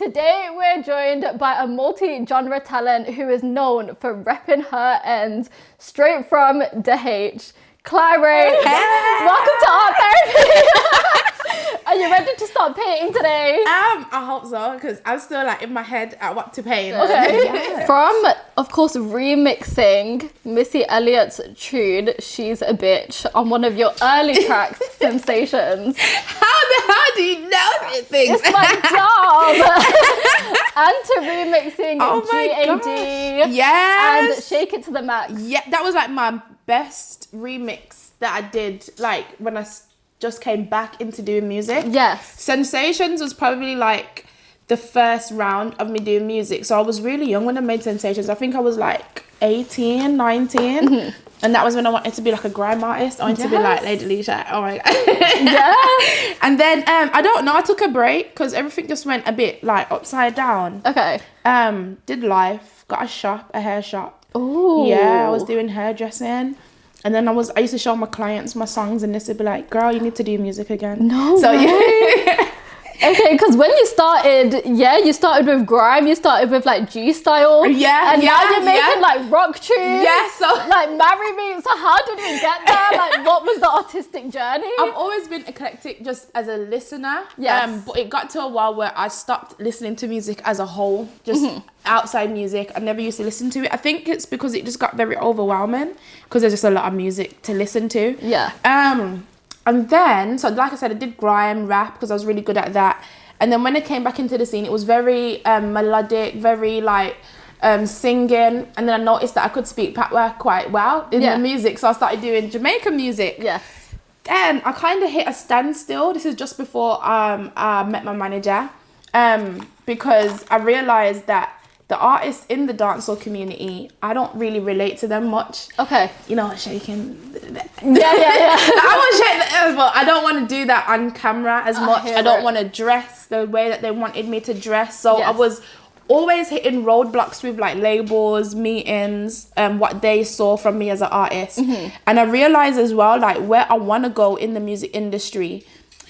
Today we're joined by a multi-genre talent who is known for repping her ends straight from DH. Klyrae, welcome to Art Therapy. Are you ready to start painting today? I hope so, because I'm still like in my head at what to paint. Okay. Yeah. From, of course, remixing Missy Elliott's tune "She's a Bitch" on one of your early tracks, Sensations. How the hell do you know these things? It's my job. And to remixing GAD. Yes. And Shake It to the Max. Yeah, that was like my best remix that I did, like when I just came back into doing music. Yes. Sensations was probably like the first round of me doing music. So I was really young when I made Sensations. I think I was like 18, 19. Mm-hmm. And that was when I wanted to be like a grime artist. I wanted to be like Lady Leisha. Oh my God. Yeah. And then, I don't know, I took a break because everything just went a bit like upside down. Okay. Did life, got a hair shop. Ooh. Yeah, I was doing hairdressing. And then I used to show my clients my songs and they'd be like, girl, you need to do music again. No so, way. Yeah. Okay, because when you started, you started with grime, you started with like G-style. Yeah, and now you're making like rock tunes. Yeah, so like Marry Me. So how did we get there? Like what was the artistic journey? I've always been eclectic just as a listener. Yes. But it got to a while where I stopped listening to music as a whole, just outside music. I never used to listen to it. I think it's because it just got very overwhelming because there's just a lot of music to listen to. Yeah. And then, so like I said, I did grime, rap, because I was really good at that. And then when I came back into the scene, it was very melodic, very like singing. And then I noticed that I could speak patois quite well in the music. So I started doing Jamaican music. Yes. Then I kind of hit a standstill. This is just before I met my manager. Because I realised that the artists in the dancehall community, I don't really relate to them much. Okay. You know, shaking. Yeah. I want to shake, but I don't want to do that on camera as much. I don't want to dress the way that they wanted me to dress. So I was always hitting roadblocks with like labels, meetings, what they saw from me as an artist. And I realized as well, like where I want to go in the music industry,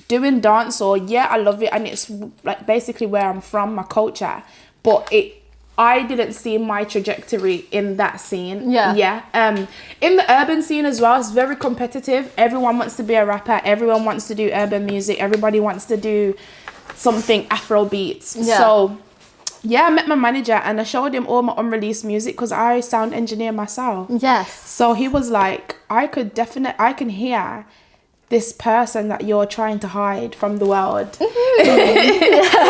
doing dancehall, I love it. And it's like basically where I'm from, my culture. But I didn't see my trajectory in that scene. Yeah. In the urban scene as well, it's very competitive. Everyone wants to be a rapper. Everyone wants to do urban music. Everybody wants to do something Afro beats. Yeah. So, I met my manager and I showed him all my unreleased music because I sound engineer myself. Yes. So he was like, I can hear this person that you're trying to hide from the world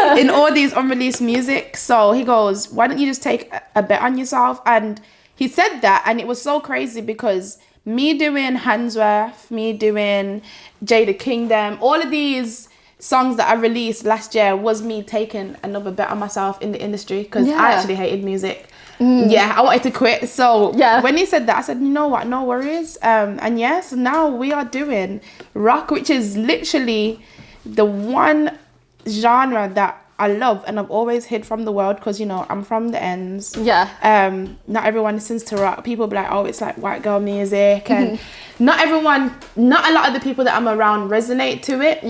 in all these unreleased music. So he goes, why don't you just take a bet on yourself? And he said that, and it was so crazy because me doing Handsworth, me doing Jada Kingdom, all of these songs that I released last year was me taking another bet on myself in the industry because I actually hated music. I wanted to quit. So when he said that, I said, you know what, no worries. And so now we are doing rock, which is literally the one genre that I love and I've always hid from the world because, you know, I'm from the ends. Not everyone listens to rock. People be like, oh, it's like white girl music. And not a lot of the people that I'm around resonate to it.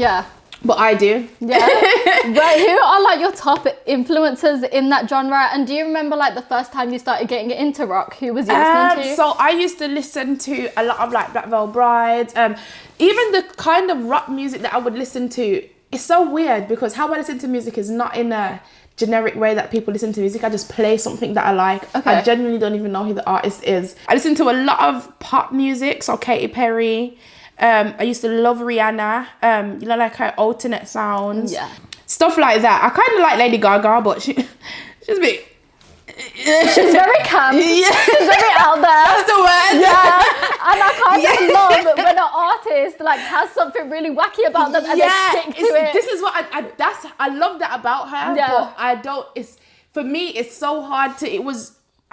But I do. Right, who are like your top influencers in that genre? And do you remember like the first time you started getting into rock? Who was you listening to? So I used to listen to a lot of like Black Veil Brides. Even the kind of rock music that I would listen to, it's so weird because how I listen to music is not in a generic way that people listen to music. I just play something that I like. I genuinely don't even know who the artist is. I listen to a lot of pop music, so Katy Perry. I used to love Rihanna, you know, like her alternate sounds, stuff like that. I kind of like Lady Gaga, but she's a bit. She's very camp. She's very out there. That's the word. And I kind of love when an artist like has something really wacky about them and they stick to it. This is what I love that about her. But I don't. For me, it's so hard to.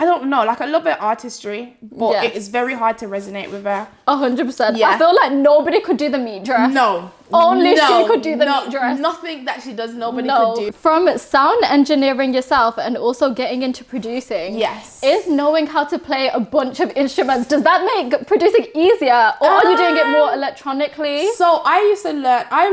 I don't know, like I love her artistry, but it is very hard to resonate with her. 100%. I feel like nobody could do the meat dress. No. Only she could do the meat dress. Nothing that she does, nobody could do. From sound engineering yourself and also getting into producing, yes, is knowing how to play a bunch of instruments, does that make producing easier, or are you doing it more electronically? So I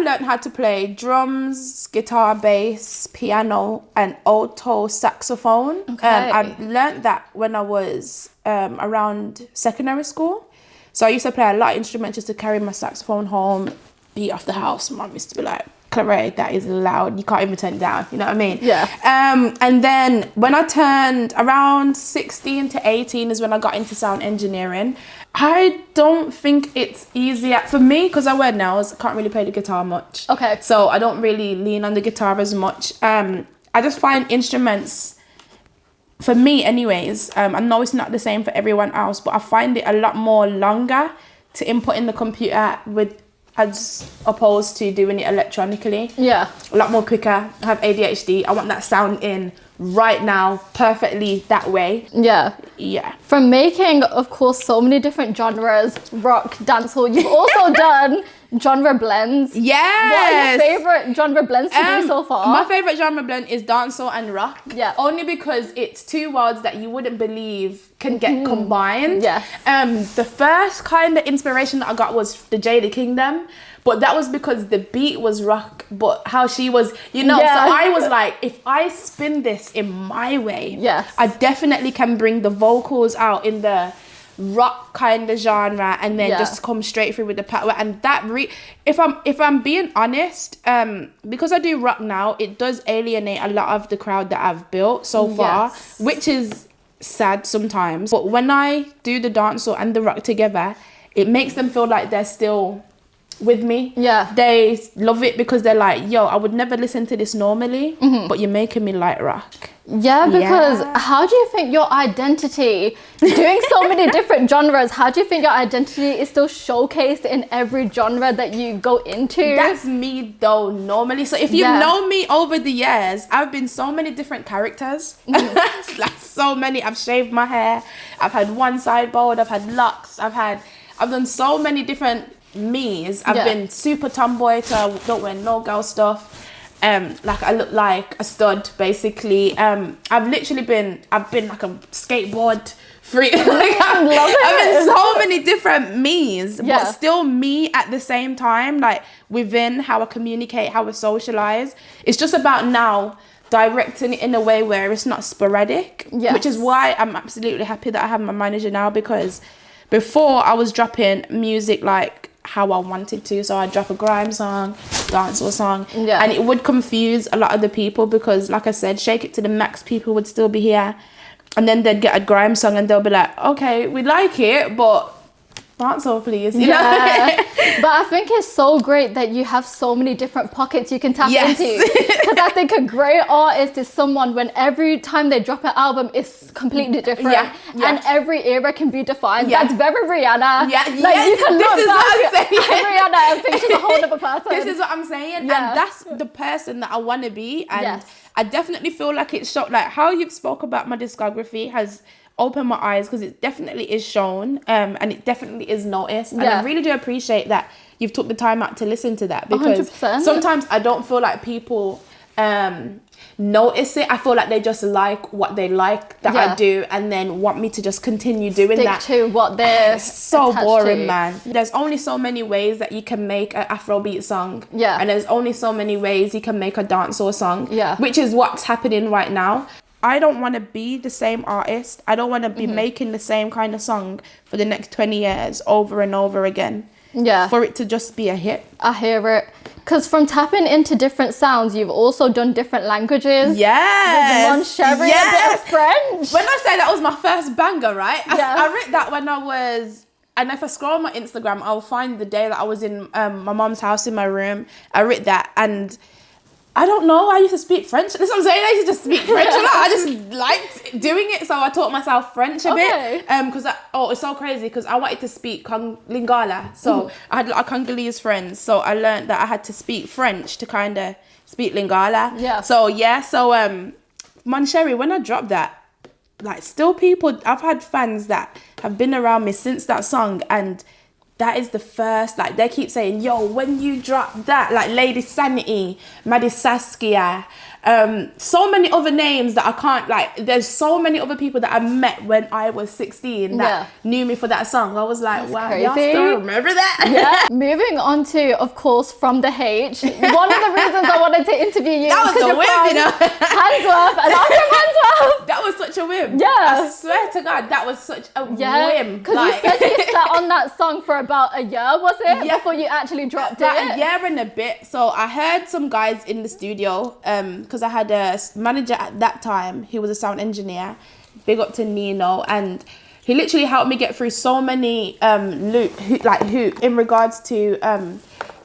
learned how to play drums, guitar, bass, piano, and alto saxophone. Okay. I learned that when I was around secondary school. So I used to play a lot of instruments just to carry my saxophone home, beat off the house. Mum used to be like, Klyrae, that is loud. You can't even turn it down. You know what I mean? Yeah. And then when I turned around 16 to 18 is when I got into sound engineering. I don't think it's easier for me because I wear nails. I can't really play the guitar much. Okay. So I don't really lean on the guitar as much. I just find instruments, for me anyways, I know it's not the same for everyone else, but I find it a lot more longer to input in the computer with as opposed to doing it electronically. Yeah. A lot more quicker. I have ADHD. I want that sound in right now, perfectly that way. Yeah. Yeah. From making, of course, so many different genres, rock, dancehall, you've also done genre blends. Yes. What are your favorite genre blends to do so far? My favorite genre blend is dancehall and rock. Yeah. Only because it's two worlds that you wouldn't believe can get combined. Yes. The first kind of inspiration that I got was the Jada Kingdom, but that was because the beat was rock, but how she was, you know, so I was like, if I spin this in my way, yes, I definitely can bring the vocals out in the rock kind of genre and then just come straight through with the power. And that if I'm being honest, because I do rock now, it does alienate a lot of the crowd that I've built so far, which is sad sometimes. But when I do the dancehall and the rock together, it makes them feel like they're still with me. Yeah. They love it because they're like, yo, I would never listen to this normally, but you're making me like rock. Yeah, because how do you think your identity, doing so many different genres, how do you think your identity is still showcased in every genre that you go into? That's me though, normally. So if you've known me over the years, I've been so many different characters. Like so many. I've shaved my hair. I've had one side bald. I've had locks. I've done so many different me's. I've been super tomboy, so I don't wear no girl stuff. Like I look like a stud basically. I've been like a skateboard freak. Like I've been so many different me's, but still me at the same time, like within how I communicate, how I socialize. It's just about now directing it in a way where it's not sporadic, which is why I'm absolutely happy that I have my manager now, because before I was dropping music like how I wanted to. So I'd drop a grime song, dancehall song, and it would confuse a lot of the people because, like I said, Shake It to the Max people would still be here, and then they'd get a grime song and they'll be like, okay, we like it, but dancehall please, you know? But I think it's so great that you have so many different pockets you can tap into, because I think a great artist is someone when every time they drop an album is completely different, and every era can be defined. That's very Rihanna. Like you can look back at Rihanna and think she's a whole other person. This is what I'm saying, and that's the person that I want to be. And I definitely feel like it's shown, like how you've spoke about my discography has open my eyes, because it definitely is shown, and it definitely is noticed, and I really do appreciate that you've took the time out to listen to that, because 100%. Sometimes I don't feel like people notice it. I feel like they just like what they like that I do, and then want me to just continue doing Stick to what they're so boring, man. There's only so many ways that you can make an Afrobeat song, and there's only so many ways you can make a dancehall song, which is what's happening right now. I don't want to be the same artist. I don't want to be making the same kind of song for the next 20 years over and over again. For it to just be a hit. I hear it. Because from tapping into different sounds, you've also done different languages. Yes. With Mon Chéri, a bit of French. When I say that was my first banger, right? I wrote that when I was... And if I scroll my Instagram, I'll find the day that I was in my mom's house in my room. I wrote that, and... I don't know, I used to speak French. That's what I'm saying, I used to just speak French a lot. I just liked doing it, so I taught myself French a bit. Because it's so crazy, because I wanted to speak Lingala. So I had a lot of Congolese friends, so I learned that I had to speak French to kind of speak Lingala. So Mon Chéri, when I dropped that, like still people, I've had fans that have been around me since that song, and that is the first, like, they keep saying, yo, when you drop that, like Lady Sanity, Maddie Saskia, so many other names that I can't, like, there's so many other people that I met when I was 16 that knew me for that song. I was like, that's wow, crazy. y'all still remember that? Yeah. Moving on to, of course, From the H. One of the reasons I wanted to interview you that was a whim, you know. Handsworth, and I'm from Handsworth. That was such a whim. Yeah. I swear to God, that was such a whim. Because you said you sat on that song for about a year, was it? Before you actually dropped it? A year and a bit. So I heard some guys in the studio, because I had a manager at that time who was a sound engineer. Big up to Nino, and he literally helped me get through so many hoops in regards to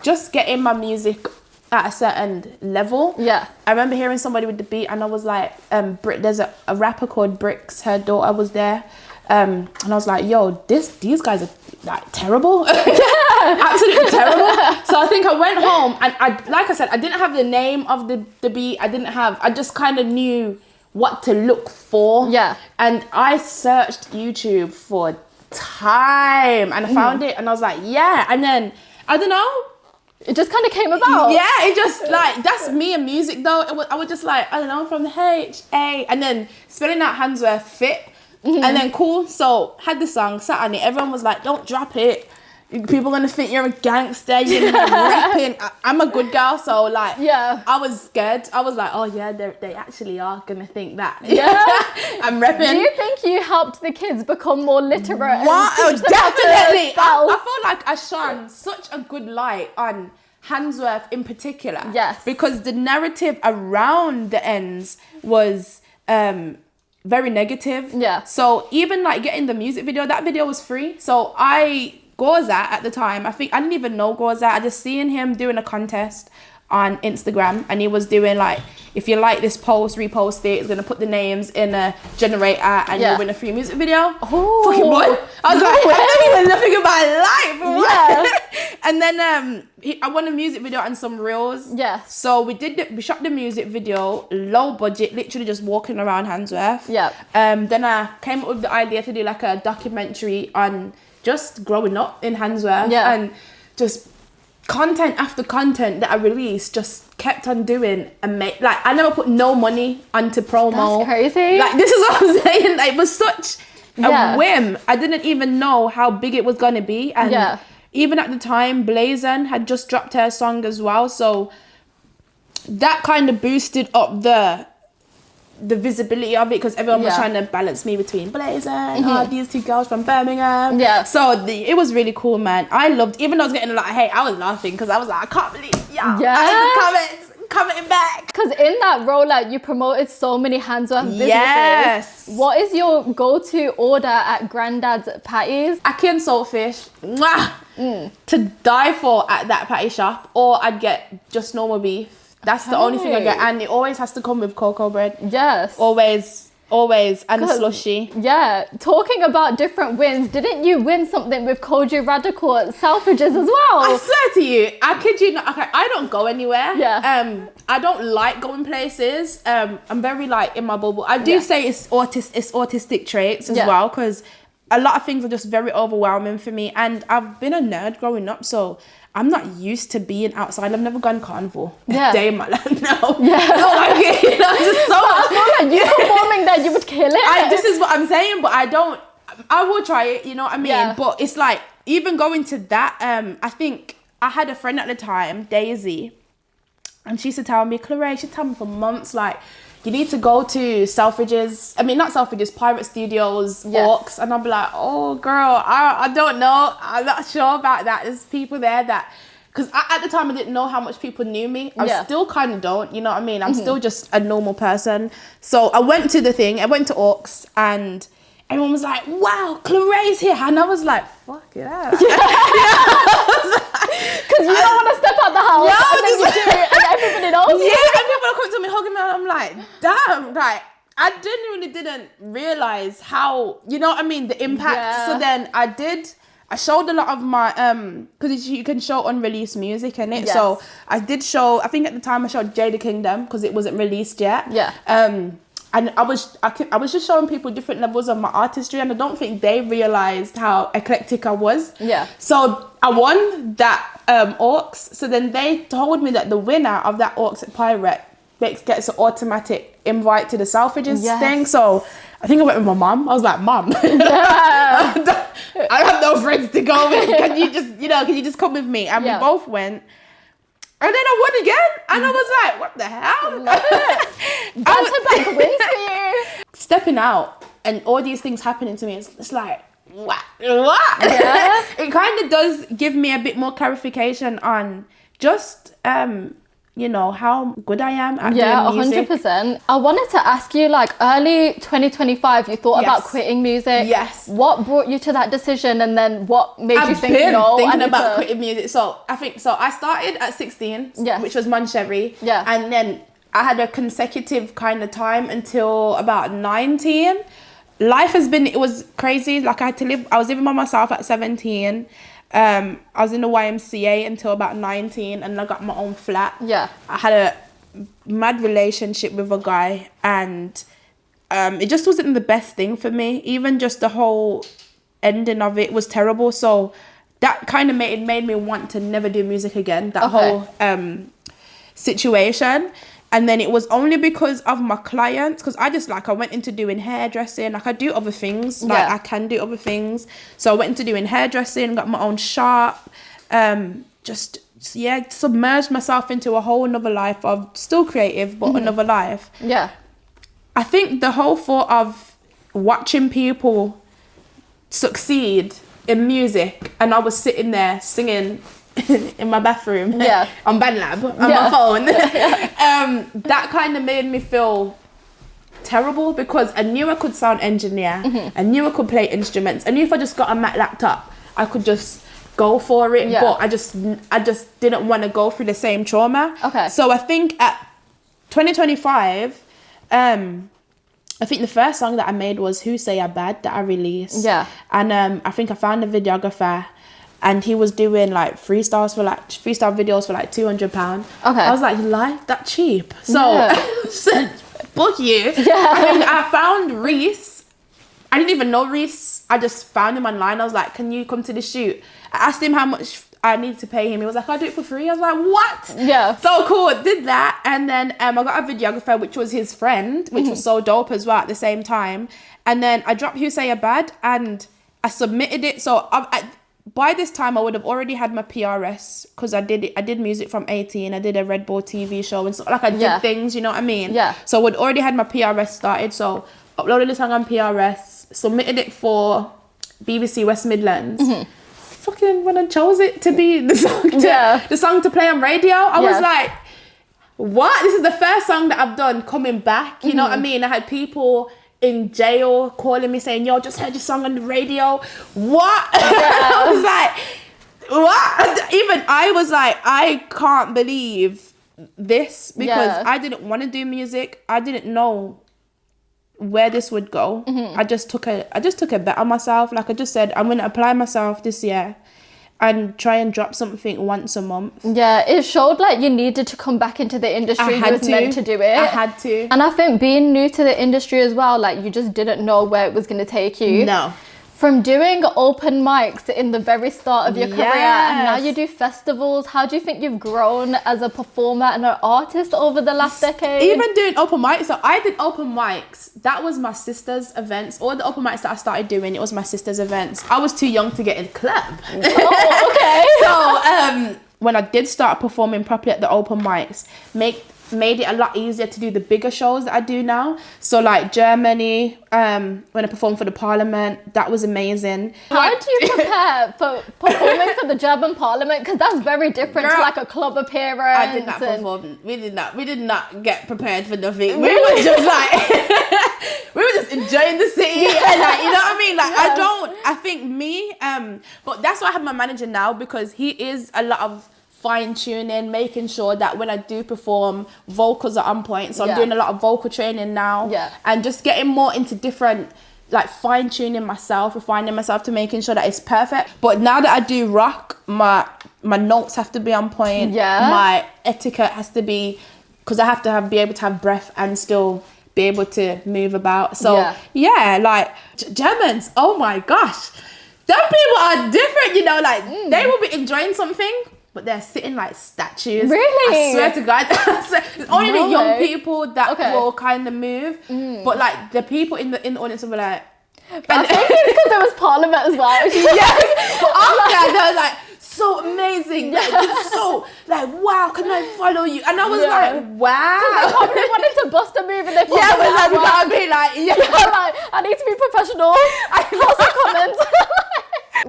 just getting my music at a certain level. Yeah. I remember hearing somebody with the beat, and I was like, there's a rapper called Bricks, her daughter was there. And I was like, yo, these guys are like terrible. Absolutely terrible. So I think I went home, and I didn't have the name of the beat. I just kind of knew what to look for. Yeah. And I searched YouTube for time, and I found it, and I was like, yeah. And then, I don't know, it just kind of came about. Yeah, it just, like, that's me and music though. I was just like, I don't know, From the H, A, and then spelling out Handsworth fit. And then cool, so had the song, sat on it, everyone was like, don't drop it, people are gonna think you're a gangster, you're rapping. I'm a good girl, so like, I was scared. I was like, oh yeah, they actually are gonna think that. I'm repping. Do you think you helped the kids become more literate? What? Oh, definitely. I feel like I shone such a good light on Handsworth in particular. Yes. Because the narrative around the ends was very negative. Yeah. So even like getting the music video, that video was free. So Gorza at the time, I think I didn't even know Gorza. I just seen him doing a contest on Instagram, and he was doing like, if you like this post, repost it. It's gonna put the names in a generator, and you'll win a free music video. Oh, fucking boy! I was like, I don't even nothing about life. Yeah. And then I won a music video and some reels. Yes. So we shot the music video, low budget, literally just walking around Handsworth. Yeah. Then I came up with the idea to do like a documentary on just growing up in Handsworth, and just content after content that I released, just kept on doing. Like, I never put no money onto promo. That's crazy. Like, this is what I'm saying. Like, it was such a whim. I didn't even know how big it was gonna be, and even at the time, Blazon had just dropped her song as well, so that kind of boosted up the visibility of it, because everyone was trying to balance me between Blazon, these two girls from Birmingham. Yeah. So it was really cool, man. I loved, even though I was getting a lot of hate, I was laughing because I was like, I can't believe commenting back. Because in that rollout, you promoted so many Handsworth businesses. Yes. What is your go-to order at Grandad's Patties? Ackee and saltfish. Mwah! To die for at that patty shop, or I'd get just normal beef. That's the only thing I get, and it always has to come with cocoa bread. Yes. Always, and a slushy. Yeah. Talking about different wins, didn't you win something with Koji Radical at Selfridges as well? I swear to you, I kid you not. Okay, I don't go anywhere. Yeah. I don't like going places. I'm very like in my bubble. I do say it's autistic traits as well, because a lot of things are just very overwhelming for me, and I've been a nerd growing up, so I'm not used to being outside. I've never gone carnival a day in my life. No. Yeah. No, like it, you know, just so much. I feel like you performing there, you would kill it. This is what I'm saying, but I will try it, you know what I mean? Yeah. But it's like, even going to that, I think I had a friend at the time, Daisy, and she used to tell me, Klyrae, she told me for months, like, you need to go to Selfridges. I mean, not Selfridges, Pirate Studios, Walks. And I'll be like, oh, girl, I don't know. I'm not sure about that. There's people there that... Because at the time, I didn't know how much people knew me. I still kind of don't, you know what I mean? I'm still just a normal person. So I went to the thing. I went to Orcs, and everyone was like, wow, Klyrae's here. And I was like, fuck it out. Because you don't want to step out the house, and then you do it, and everybody knows. Yeah, and people are coming to me, hugging me, and I'm like, damn, like, I genuinely didn't realize how, you know what I mean, the impact. Yeah. So then I showed a lot of my, because you can show unreleased music in it. Yes. So I did show, I think at the time I showed Jada Kingdom, because it wasn't released yet. Yeah. and I was just showing people different levels of my artistry, and I don't think they realized how eclectic I was. Yeah. So I won that Aux. So then they told me that the winner of that Aux at Pirate gets an automatic invite to the Selfridges thing. So I think I went with my mum. I was like, Mum, I have no friends to go with. Can you just come with me? And we both went. And then I won again, and I was like, what the hell? Love it. Back-to-back wins for you. Stepping out and all these things happening to me, it's like, what? Yeah. It kind of does give me a bit more clarification on just, how good I am at doing music. 100%. I wanted to ask you, like, early 2025, you thought about quitting music. Yes. What brought you to that decision, and then what made you think, thinking about quitting music. So I started at 16, which was Monchery. Yeah. And then I had a consecutive kind of time until about 19. It was crazy. Like I was living by myself at 17. I was in the YMCA until about 19, and I got my own flat. Yeah. I had a mad relationship with a guy, and it just wasn't the best thing for me. Even just the whole ending of it was terrible. So that kind of made me want to never do music again. That whole situation. And then it was only because of my clients, because I went into doing hairdressing. Like I do other things, I can do other things. So I went into doing hairdressing, got my own shop, submerged myself into a whole another life of still creative, but another life. Yeah. I think the whole thought of watching people succeed in music, and I was sitting there singing in my bathroom on BandLab on my phone. That kind of made me feel terrible, because I knew I could sound engineer. I knew I could play instruments. I knew if I just got a Mac laptop, I could just go for it. But I just didn't want to go through the same trauma. So I think at 2025, I think the first song that I made was Who Say I Bad, that I released. And I think I found a videographer, and he was doing like freestyle videos for like £200. I was like, you like that cheap? So I said, book you. And then I found Reese. I didn't even know Reese. I just found him online. I was like, can you come to the shoot? I asked him how much I needed to pay him. He was like, I'll do it for free. I was like, what? Yeah. So cool. Did that. And then I got a videographer, which was his friend, which was so dope as well at the same time. And then I dropped Who Say a Bad, and I submitted it. So by this time, I would have already had my PRS, because I did music from 18. I did a Red Bull TV show and stuff. Like I did things, you know what I mean? Yeah. So I would already had my PRS started. So uploaded the song on PRS, submitted it for BBC West Midlands. Fucking when I chose it to be the song to play on radio, I was like, what? This is the first song that I've done coming back. You know what I mean? I had people in jail calling me saying, yo, just heard your song on the radio. What? I was like, what? Even I was like, I can't believe this, because I didn't want to do music. I didn't know where this would go. I just took a bet on myself. Like I just said, I'm going to apply myself this year and try and drop something once a month. Yeah, it showed like you needed to come back into the industry. You was meant to do it. I had to. And I think being new to the industry as well, like you just didn't know where it was going to take you. No. From doing open mics in the very start of your career, and now you do festivals, how do you think you've grown as a performer and an artist over the last decade? Even doing open mics, so I did open mics. That was my sister's events. All the open mics that I started doing, it was my sister's events. I was too young to get in the club. Oh, okay. So when I did start performing properly at the open mics, made it a lot easier to do the bigger shows that I do now. So like Germany, when I performed for the Parliament, that was amazing. How do you prepare for performing for the German Parliament? Because that's very different to like a club appearance. I did not perform. We did not get prepared for nothing. We were just like, we were just enjoying the city, and like, you know what I mean? Like I think me, but that's why I have my manager now, because he is a lot of fine-tuning, making sure that when I do perform, vocals are on point. So I'm doing a lot of vocal training now, and just getting more into different, like fine-tuning myself, refining myself to making sure that it's perfect. But now that I do rock, my notes have to be on point. My etiquette has to be, because I have to be able to have breath and still be be able to move about. So yeah, like Germans, oh my gosh, them people are different, you know, like they will be enjoying something, but they're sitting like statues. Really? I swear to God. It's only the young people that will kind of move, but like the people in the audience will be like, I think it's because there was Parliament as well. Yes, but after they were like, so amazing, like, it's so like, wow, can I follow you? And I was like, wow. They probably wanted to bust a move and they but like, we gotta be like, like, I need to be professional. I also comment.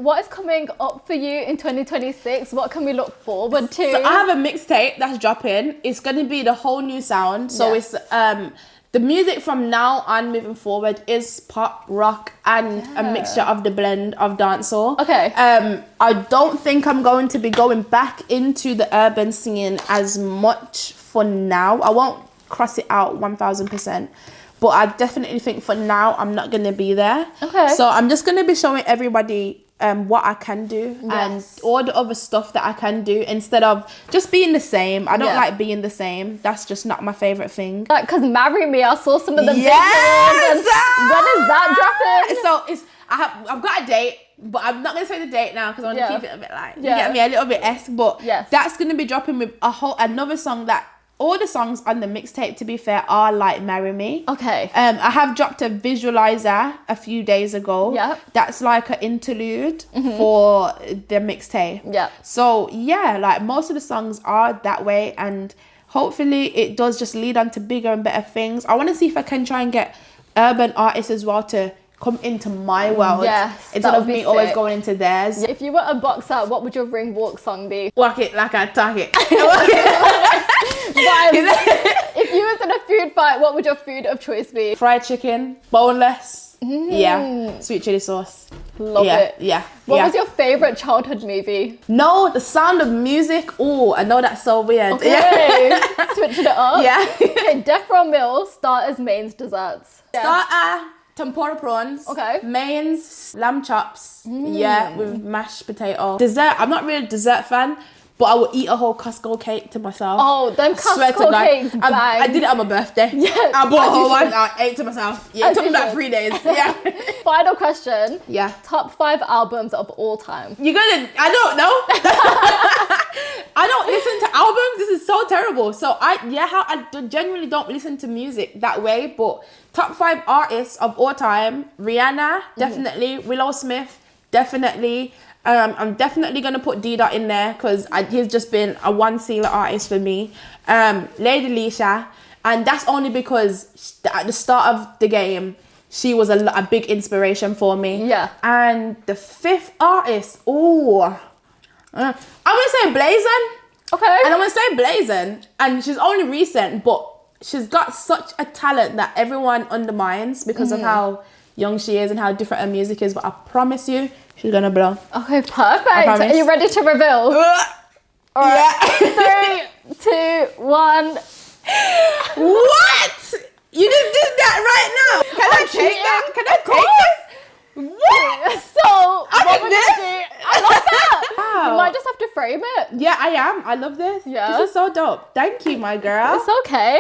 What is coming up for you in 2026? What can we look forward to? So I have a mixtape that's dropping. It's gonna be the whole new sound. So it's the music from now on moving forward is pop, rock, and a mixture of the blend of dancehall. Okay. I don't think I'm going to be going back into the urban singing as much for now. I won't cross it out 1000%. But I definitely think for now, I'm not going to be there. Okay. So I'm just going to be showing everybody what I can do and all the other stuff that I can do instead of just being the same. I don't like being the same. That's just not my favourite thing. Like, because Marry Me, I saw some of the videos. When is that dropping? So it's I've got a date, but I'm not going to say the date now because I want to keep it a bit like, you get me, a little bit esque. But that's going to be dropping with another song that all the songs on the mixtape, to be fair, are like Marry Me. Okay. I have dropped a visualizer a few days ago. Yeah. That's like an interlude for the mixtape. Yeah. So yeah, like most of the songs are that way, and hopefully it does just lead on to bigger and better things. I want to see if I can try and get urban artists as well to come into my world. Yes, instead of me always going into theirs. If you were a boxer, what would your ring walk song be? Walk it like I talk it. If you was in a food fight, what would your food of choice be? Fried chicken, boneless. Yeah, sweet chili sauce. Love it. Yeah. What was your favourite childhood movie? No, The Sound of Music. Oh, I know that's so weird. Okay, switching it up. Yeah. Okay, Death Row Meal, starters, mains, desserts. Starter, tempura prawns. Okay. Mains, lamb chops. Yeah, with mashed potato. Dessert, I'm not really a dessert fan, but I will eat a whole Costco cake to myself. Oh, them Costco cakes, I did it on my birthday. Yeah. I bought a whole one, I ate to myself. Yeah, it took me about 3 days. Yeah. Final question. Yeah. Top 5 albums of all time. I don't know. I don't listen to albums. This is so terrible. So I genuinely don't listen to music that way, but top 5 artists of all time: Rihanna, definitely. Willow Smith, definitely. I'm definitely gonna put D-Dot in there because he's just been a one sealer artist for me. Lady Leisha, and that's only because at the start of the game, she was a big inspiration for me. Yeah. And the 5th artist, I'm gonna say Blazin'. Okay. And I'm gonna say Blazin', and she's only recent, but she's got such a talent that everyone undermines because of how young she is and how different her music is. But I promise you, she's gonna blow. Okay, perfect. Are you ready to reveal? All right. 3, 2, 1. What? You just did that right now? Can I take that? Can I take this? What? So, what would you do? I love that. Wow. You might just have to frame it. Yeah, I am. I love this. Yeah. This is so dope. Thank you, my girl. It's okay.